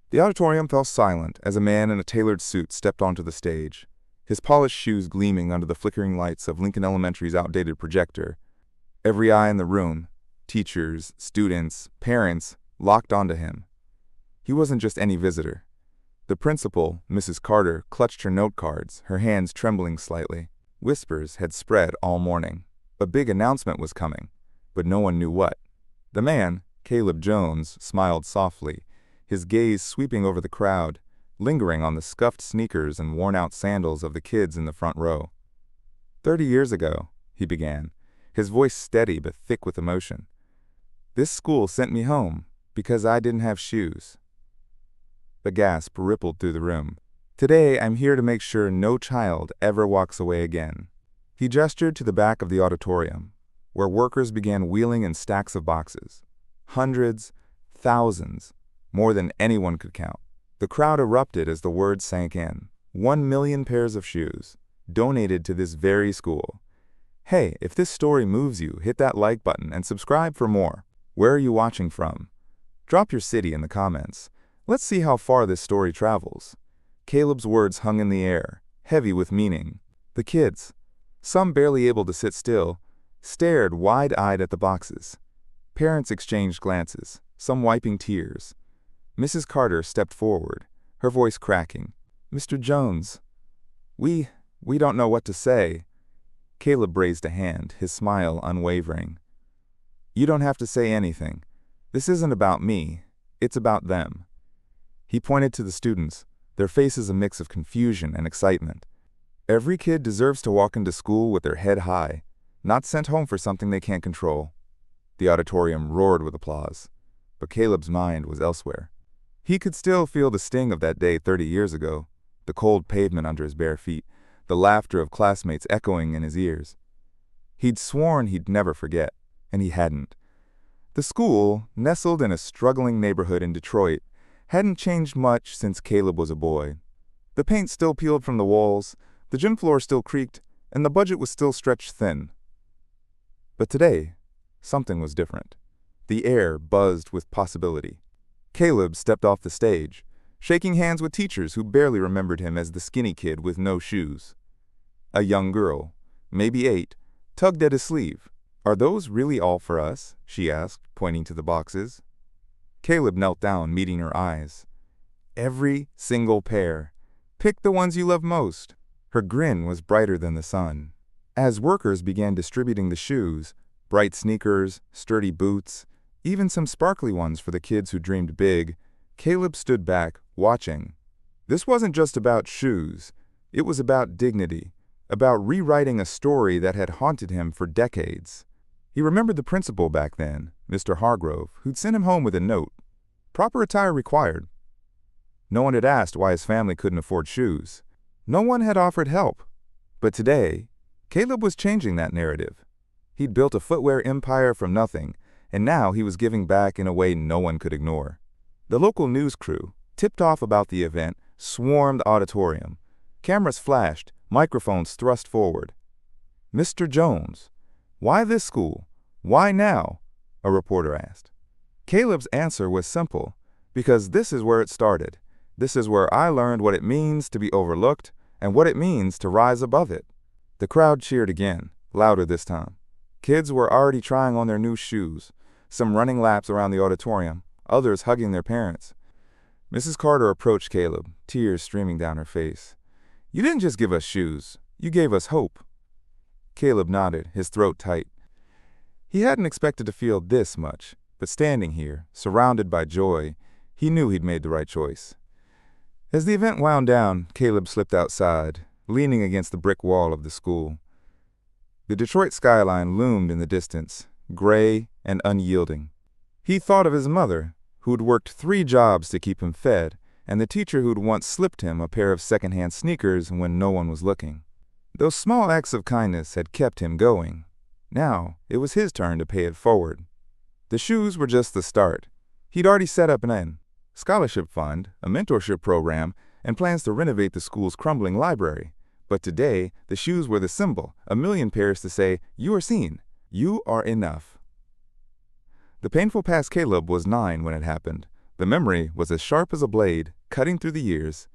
The auditorium fell silent as a man in a tailored suit stepped onto the stage, his polished shoes gleaming under the flickering lights of Lincoln Elementary's outdated projector. Every eye in the room, teachers, students, parents, locked onto him. He wasn't just any visitor. The principal, Mrs. Carter, clutched her note cards, her hands trembling slightly. Whispers had spread all morning. A big announcement was coming, but no one knew what. The man, Caleb Jones, smiled softly, his gaze sweeping over the crowd, lingering on the scuffed sneakers and worn-out sandals of the kids in the front row. 30 years ago, he began, his voice steady but thick with emotion. This school sent me home because I didn't have shoes. A gasp rippled through the room. Today, I'm here to make sure no child ever walks away again. He gestured to the back of the auditorium, where workers began wheeling in stacks of boxes. Hundreds, thousands, more than anyone could count. The crowd erupted as the words sank in. 1 million pairs of shoes, donated to this very school. Hey, if this story moves you, hit that like button and subscribe for more. Where are you watching from? Drop your city in the comments. Let's see how far this story travels. Caleb's words hung in the air, heavy with meaning. The kids, some barely able to sit still, stared wide-eyed at the boxes. Parents exchanged glances, some wiping tears. Mrs. Carter stepped forward, her voice cracking. Mr. Jones, we don't know what to say. Caleb raised a hand, his smile unwavering. You don't have to say anything. This isn't about me. It's about them. He pointed to the students, their faces a mix of confusion and excitement. Every kid deserves to walk into school with their head high, not sent home for something they can't control. The auditorium roared with applause, but Caleb's mind was elsewhere. He could still feel the sting of that day 30 years ago, the cold pavement under his bare feet, the laughter of classmates echoing in his ears. He'd sworn he'd never forget, and he hadn't. The school, nestled in a struggling neighborhood in Detroit, hadn't changed much since Caleb was a boy. The paint still peeled from the walls, the gym floor still creaked, and the budget was still stretched thin. But today, something was different. The air buzzed with possibility. Caleb stepped off the stage, shaking hands with teachers who barely remembered him as the skinny kid with no shoes. A young girl, maybe 8, tugged at his sleeve. Are those really all for us? She asked, pointing to the boxes. Caleb knelt down, meeting her eyes. Every single pair. Pick the ones you love most. Her grin was brighter than the sun. As workers began distributing the shoes, bright sneakers, sturdy boots, even some sparkly ones for the kids who dreamed big, Caleb stood back, watching. This wasn't just about shoes. It was about dignity, about rewriting a story that had haunted him for decades. He remembered the principal back then, Mr. Hargrove, who'd sent him home with a note. Proper attire required. No one had asked why his family couldn't afford shoes. No one had offered help. But today, Caleb was changing that narrative. He'd built a footwear empire from nothing, and now he was giving back in a way no one could ignore. The local news crew, tipped off about the event, swarmed the auditorium. Cameras flashed, microphones thrust forward. Mr. Jones, why this school? Why now? A reporter asked. Caleb's answer was simple, because this is where it started. This is where I learned what it means to be overlooked and what it means to rise above it. The crowd cheered again, louder this time. Kids were already trying on their new shoes, some running laps around the auditorium, others hugging their parents. Mrs. Carter approached Caleb, tears streaming down her face. You didn't just give us shoes, you gave us hope. Caleb nodded, his throat tight. He hadn't expected to feel this much, but standing here, surrounded by joy, he knew he'd made the right choice. As the event wound down, Caleb slipped outside, leaning against the brick wall of the school. The Detroit skyline loomed in the distance, gray and unyielding. He thought of his mother, who'd worked 3 jobs to keep him fed, and the teacher who'd once slipped him a pair of secondhand sneakers when no one was looking. Those small acts of kindness had kept him going. Now, it was his turn to pay it forward. The shoes were just the start. He'd already set up an scholarship fund, a mentorship program, and plans to renovate the school's crumbling library. But today, the shoes were the symbol, 1 million pairs to say, you are seen, you are enough. The painful past Caleb was 9 when it happened, The memory was as sharp as a blade, cutting through the years.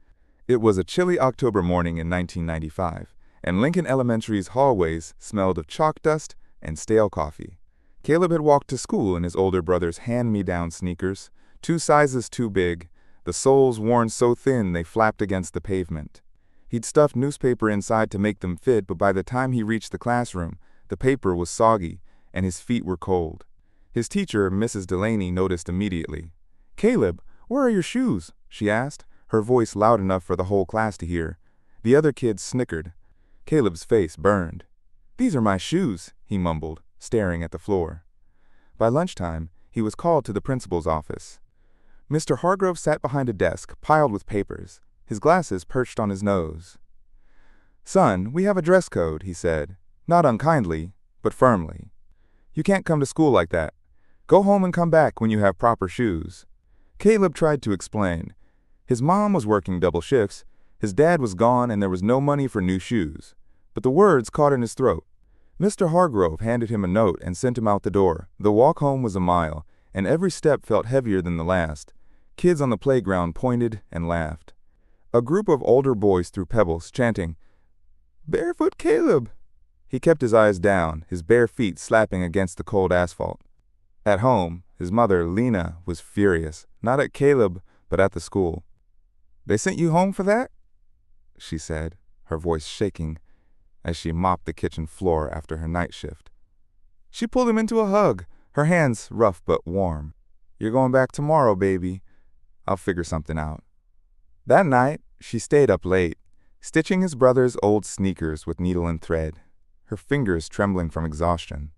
It was a chilly October morning in 1995, and Lincoln Elementary's hallways smelled of chalk dust and stale coffee. Caleb had walked to school in his older brother's hand-me-down sneakers, 2 sizes too big, the soles worn so thin they flapped against the pavement. He'd stuffed newspaper inside to make them fit, but by the time he reached the classroom, the paper was soggy and his feet were cold. His teacher, Mrs. Delaney, noticed immediately. "Caleb, where are your shoes?" she asked, her voice loud enough for the whole class to hear. The other kids snickered. Caleb's face burned. "These are my shoes," he mumbled, staring at the floor. By lunchtime, he was called to the principal's office. Mr. Hargrove sat behind a desk piled with papers, his glasses perched on his nose. "Son, we have a dress code," he said, not unkindly, but firmly. "You can't come to school like that. Go home and come back when you have proper shoes." Caleb tried to explain. His mom was working double shifts, his dad was gone, and there was no money for new shoes. But the words caught in his throat. Mr. Hargrove handed him a note and sent him out the door. The walk home was a mile, and every step felt heavier than the last. Kids on the playground pointed and laughed. A group of older boys threw pebbles, chanting, "Barefoot Caleb!" He kept his eyes down, his bare feet slapping against the cold asphalt. At home, his mother, Lena, was furious, not at Caleb, but at the school. "They sent you home for that?" she said, her voice shaking as she mopped the kitchen floor after her night shift. She pulled him into a hug, her hands rough but warm. "You're going back tomorrow, baby. I'll figure something out." That night, she stayed up late, stitching his brother's old sneakers with needle and thread, her fingers trembling from exhaustion.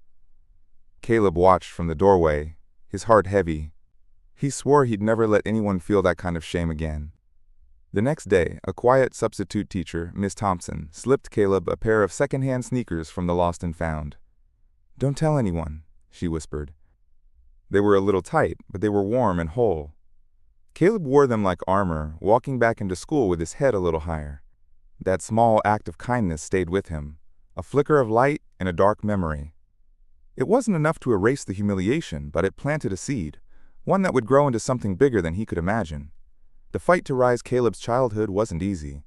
Caleb watched from the doorway, his heart heavy. He swore he'd never let anyone feel that kind of shame again. The next day, a quiet substitute teacher, Miss Thompson, slipped Caleb a pair of second-hand sneakers from the lost and found. "Don't tell anyone," she whispered. They were a little tight, but they were warm and whole. Caleb wore them like armor, walking back into school with his head a little higher. That small act of kindness stayed with him, a flicker of light in a dark memory. It wasn't enough to erase the humiliation, but it planted a seed, one that would grow into something bigger than he could imagine. The fight to rise Caleb's childhood wasn't easy.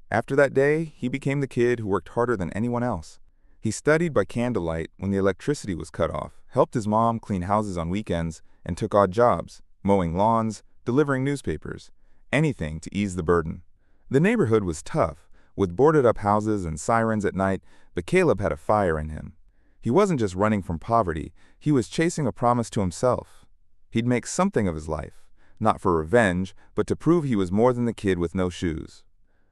After that day, he became the kid who worked harder than anyone else. He studied by candlelight when the electricity was cut off, helped his mom clean houses on weekends, and took odd jobs, mowing lawns, delivering newspapers, anything to ease the burden. The neighborhood was tough, with boarded-up houses and sirens at night, but Caleb had a fire in him. He wasn't just running from poverty, he was chasing a promise to himself. He'd make something of his life, not for revenge, but to prove he was more than the kid with no shoes.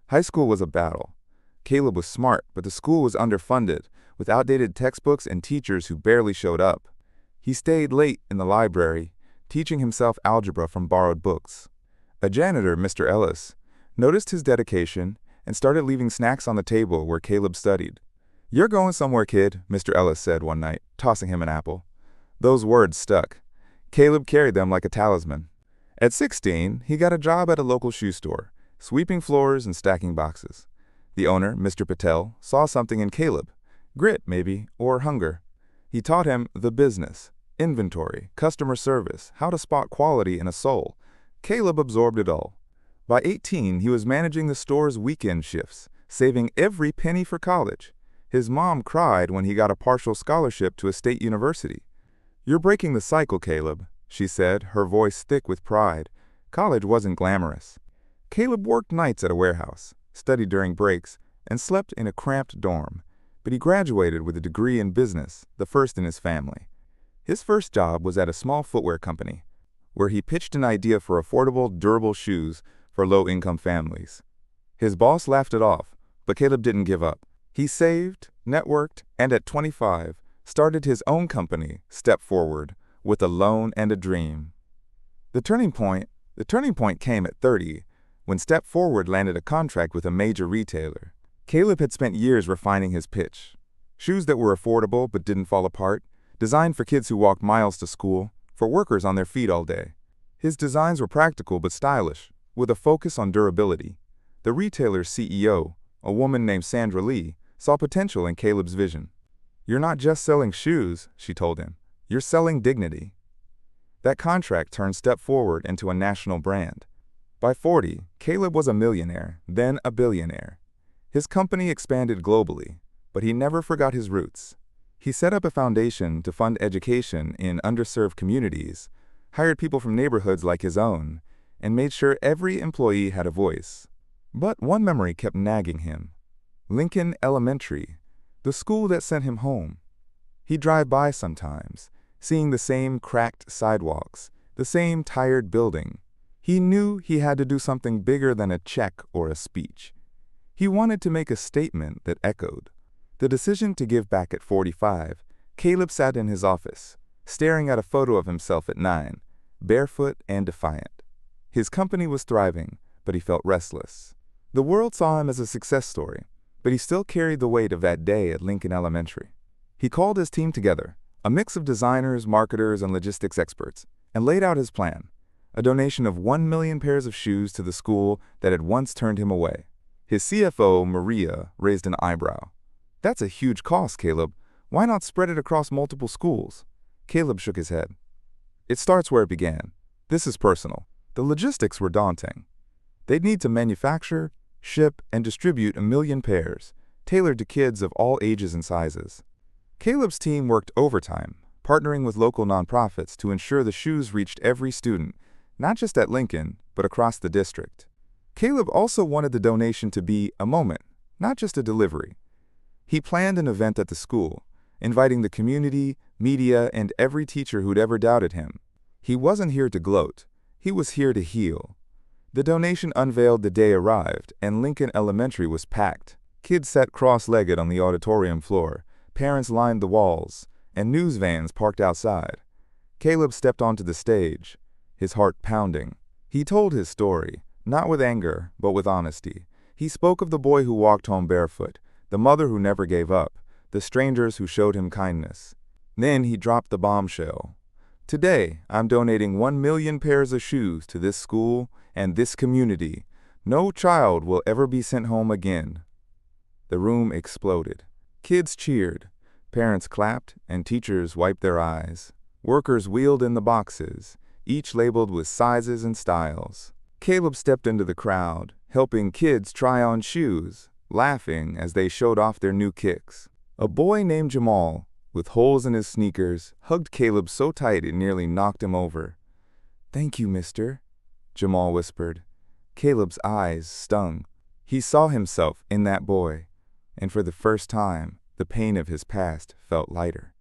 High school was a battle. Caleb was smart, but the school was underfunded, with outdated textbooks and teachers who barely showed up. He stayed late in the library, teaching himself algebra from borrowed books. A janitor, Mr. Ellis, noticed his dedication and started leaving snacks on the table where Caleb studied. "You're going somewhere, kid," Mr. Ellis said one night, tossing him an apple. Those words stuck. Caleb carried them like a talisman. At 16, he got a job at a local shoe store, sweeping floors and stacking boxes. The owner, Mr. Patel, saw something in Caleb, grit maybe, or hunger. He taught him the business, inventory, customer service, how to spot quality in a sole. Caleb absorbed it all. By 18, he was managing the store's weekend shifts, saving every penny for college. His mom cried when he got a partial scholarship to a state university. "You're breaking the cycle, Caleb," she said, her voice thick with pride. College wasn't glamorous. Caleb worked nights at a warehouse, studied during breaks, and slept in a cramped dorm. But he graduated with a degree in business, the first in his family. His first job was at a small footwear company, where he pitched an idea for affordable, durable shoes for low-income families. His boss laughed it off, but Caleb didn't give up. He saved, networked, and at 25, started his own company, Step Forward, with a loan and a dream. The turning point came at 30, when Step Forward landed a contract with a major retailer. Caleb had spent years refining his pitch. Shoes that were affordable but didn't fall apart, designed for kids who walked miles to school, for workers on their feet all day. His designs were practical but stylish, with a focus on durability. The retailer's CEO, a woman named Sandra Lee, saw potential in Caleb's vision. "You're not just selling shoes," she told him. "You're selling dignity." That contract turned Step Forward into a national brand. By 40, Caleb was a millionaire, then a billionaire. His company expanded globally, but he never forgot his roots. He set up a foundation to fund education in underserved communities, hired people from neighborhoods like his own, and made sure every employee had a voice. But one memory kept nagging him. Lincoln Elementary, the school that sent him home. He'd drive by sometimes, seeing the same cracked sidewalks, the same tired building. He knew he had to do something bigger than a check or a speech. He wanted to make a statement that echoed. The decision to give back at 45, Caleb sat in his office, staring at a photo of himself at 9, barefoot and defiant. His company was thriving, but he felt restless. The world saw him as a success story, but he still carried the weight of that day at Lincoln Elementary. He called his team together, a mix of designers, marketers, and logistics experts, and laid out his plan, a donation of 1 million pairs of shoes to the school that had once turned him away. His CFO, Maria, raised an eyebrow. "That's a huge cost, Caleb. Why not spread it across multiple schools?" Caleb shook his head. "It starts where it began. This is personal." The logistics were daunting. They'd need to manufacture, ship, and distribute 1 million pairs, tailored to kids of all ages and sizes. Caleb's team worked overtime, partnering with local nonprofits to ensure the shoes reached every student, not just at Lincoln, but across the district. Caleb also wanted the donation to be a moment, not just a delivery. He planned an event at the school, inviting the community, media, and every teacher who'd ever doubted him. He wasn't here to gloat. He was here to heal. The donation unveiled the day arrived, and Lincoln Elementary was packed. Kids sat cross-legged on the auditorium floor, parents lined the walls, and news vans parked outside. Caleb stepped onto the stage, his heart pounding. He told his story, not with anger, but with honesty. He spoke of the boy who walked home barefoot, the mother who never gave up, the strangers who showed him kindness. Then he dropped the bombshell. "Today, I'm donating 1 million pairs of shoes to this school and this community. No child will ever be sent home again." The room exploded. Kids cheered, parents clapped, and teachers wiped their eyes. Workers wheeled in the boxes, each labeled with sizes and styles. Caleb stepped into the crowd, helping kids try on shoes, laughing as they showed off their new kicks. A boy named Jamal, with holes in his sneakers, hugged Caleb so tight it nearly knocked him over. "Thank you, mister," Jamal whispered. Caleb's eyes stung. He saw himself in that boy, and for the first time, the pain of his past felt lighter.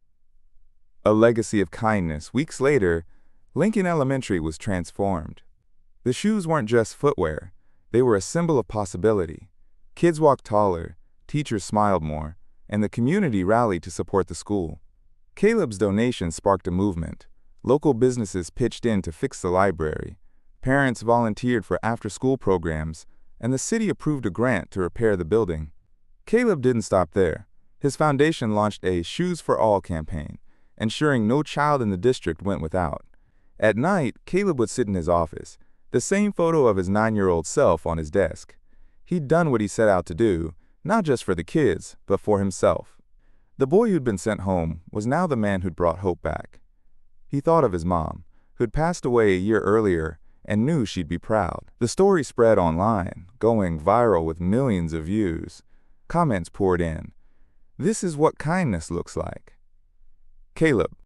A legacy of kindness. Weeks later, Lincoln Elementary was transformed. The shoes weren't just footwear. They were a symbol of possibility. Kids walked taller, teachers smiled more, and the community rallied to support the school. Caleb's donation sparked a movement. Local businesses pitched in to fix the library. Parents volunteered for after-school programs, and the city approved a grant to repair the building. Caleb didn't stop there. His foundation launched a Shoes for All campaign, ensuring no child in the district went without. At night, Caleb would sit in his office, the same photo of his 9-year-old self on his desk. He'd done what he set out to do, not just for the kids, but for himself. The boy who'd been sent home was now the man who'd brought hope back. He thought of his mom, who'd passed away a year earlier, and knew she'd be proud. The story spread online, going viral with millions of views. Comments poured in. "This is what kindness looks like." Caleb,